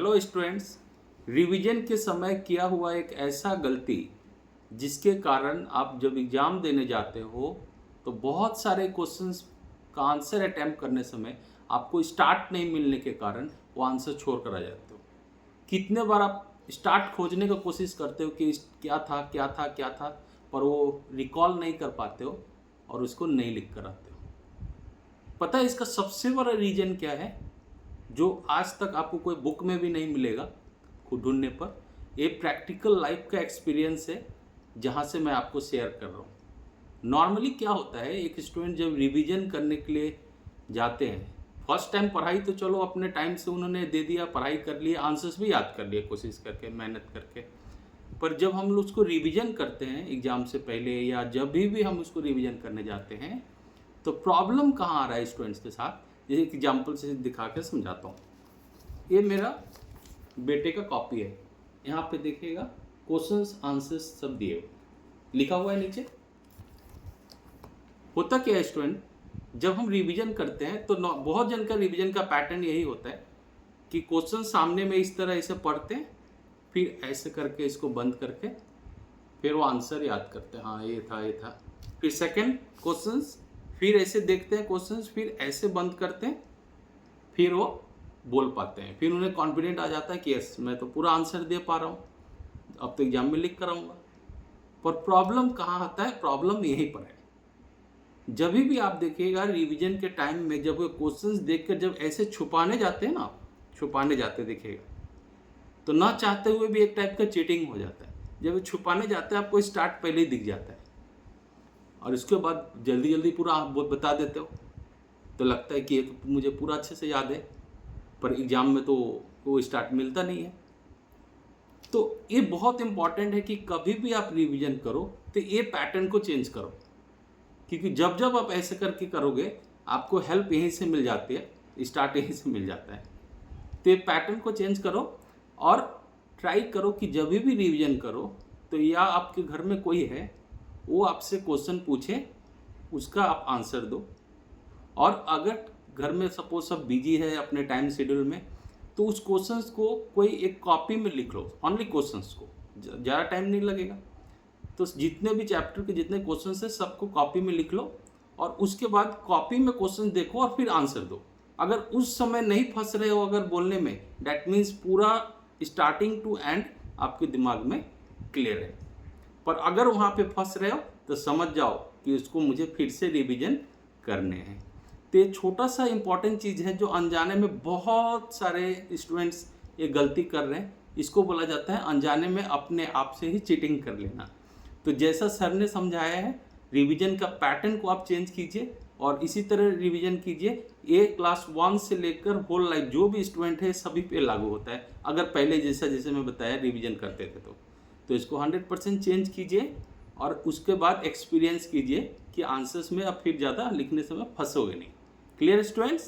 Hello students, revision के समय किया हुआ एक ऐसा गलती जिसके कारण आप जब एग्ज़ाम देने जाते हो तो बहुत सारे क्वेश्चंस का आंसर अटैम्प्ट करने समय आपको स्टार्ट नहीं मिलने के कारण वो आंसर छोड़ कर आ जाते हो। कितने बार आप स्टार्ट खोजने का कोशिश करते हो कि क्या था, पर वो रिकॉल नहीं कर पाते हो और उसको नहीं लिख कर आते हो। पता है इसका सबसे बड़ा रीज़न क्या है, जो आज तक आपको कोई बुक में भी नहीं मिलेगा खुद ढूंढने पर। ये प्रैक्टिकल लाइफ का एक्सपीरियंस है जहाँ से मैं आपको शेयर कर रहा हूँ। नॉर्मली क्या होता है, एक स्टूडेंट जब रिवीजन करने के लिए जाते हैं, फर्स्ट टाइम पढ़ाई तो चलो अपने टाइम से उन्होंने दे दिया, पढ़ाई कर लिया, आंसर्स भी याद कर लिए कोशिश करके, मेहनत करके। पर जब हम लोग उसको रिवीजन करते हैं एग्ज़ाम से पहले या जब भी हम उसको रिवीजन करने जाते हैं तो प्रॉब्लम कहाँ आ रहा है स्टूडेंट्स के साथ, जैसे एग्जाम्पल से दिखा के समझाता हूँ। ये मेरा बेटे का कॉपी है, यहाँ पे देखिएगा क्वेश्चंस आंसर्स सब दिए हुए लिखा हुआ है नीचे। होता क्या है स्टूडेंट, जब हम रिवीजन करते हैं तो बहुत जन का रिवीजन का पैटर्न यही होता है कि क्वेश्चन सामने में इस तरह ऐसे पढ़ते हैं, फिर ऐसे करके इसको बंद करके फिर वो आंसर याद करते हैं, हाँ ये था। फिर सेकंड क्वेश्चंस, फिर ऐसे देखते हैं क्वेश्चंस, फिर ऐसे बंद करते हैं, फिर वो बोल पाते हैं। फिर उन्हें कॉन्फिडेंट आ जाता है कि यस मैं तो पूरा आंसर दे पा रहा हूँ, अब तो एग्जाम में लिख कर आऊँगा। पर प्रॉब्लम कहाँ आता है, प्रॉब्लम यहीं पर है। जब भी आप देखिएगा रिवीजन के टाइम में जब वो क्वेश्चंस देखकर जब ऐसे छुपाने जाते हैं ना, छुपाने जाते देखिएगा तो ना चाहते हुए भी एक टाइप का चीटिंग हो जाता है। जब छुपाने जाते हैं आपको स्टार्ट पहले ही दिख जाता है और उसके बाद जल्दी जल्दी पूरा आप बता देते हो, तो लगता है कि ये तो मुझे पूरा अच्छे से याद है, पर एग्ज़ाम में तो वो स्टार्ट मिलता नहीं है। तो ये बहुत इम्पॉर्टेंट है कि कभी भी आप रिवीजन करो तो ये पैटर्न को चेंज करो, क्योंकि जब जब आप ऐसे करके करोगे आपको हेल्प यहीं से मिल जाती है, स्टार्ट यहीं से मिल जाता है। तो ये पैटर्न को चेंज करो और ट्राई करो कि जब भी रिवीजन करो तो या आपके घर में कोई है वो आपसे क्वेश्चन पूछे, उसका आप आंसर दो। और अगर घर में सपोज सब बिजी है अपने टाइम शेड्यूल में, तो उस क्वेश्चंस को कोई एक कॉपी में लिख लो, ओनली क्वेश्चंस को, ज़्यादा टाइम नहीं लगेगा। तो जितने भी चैप्टर के जितने क्वेश्चंस हैं सबको कॉपी में लिख लो और उसके बाद कॉपी में क्वेश्चन देखो और फिर आंसर दो। अगर उस समय नहीं फंस रहे हो अगर बोलने में, डैट मीन्स पूरा स्टार्टिंग टू एंड आपके दिमाग में क्लियर है। पर अगर वहाँ पे फंस रहे हो तो समझ जाओ कि उसको मुझे फिर से रिवीजन करने हैं। तो ये छोटा सा इम्पॉर्टेंट चीज़ है जो अनजाने में बहुत सारे स्टूडेंट्स ये गलती कर रहे हैं। इसको बोला जाता है अनजाने में अपने आप से ही चीटिंग कर लेना। तो जैसा सर ने समझाया है, रिवीजन का पैटर्न को आप चेंज कीजिए और इसी तरह रिवीजन कीजिए। ये क्लास 1 से लेकर होल लाइफ जो भी स्टूडेंट है सभी पे लागू होता है। अगर पहले जैसे मैं बताया रिवीजन करते थे तो इसको 100% चेंज कीजिए और उसके बाद एक्सपीरियंस कीजिए कि आंसर्स में अब फिर ज़्यादा लिखने समय फंसोगे नहीं। Clear students?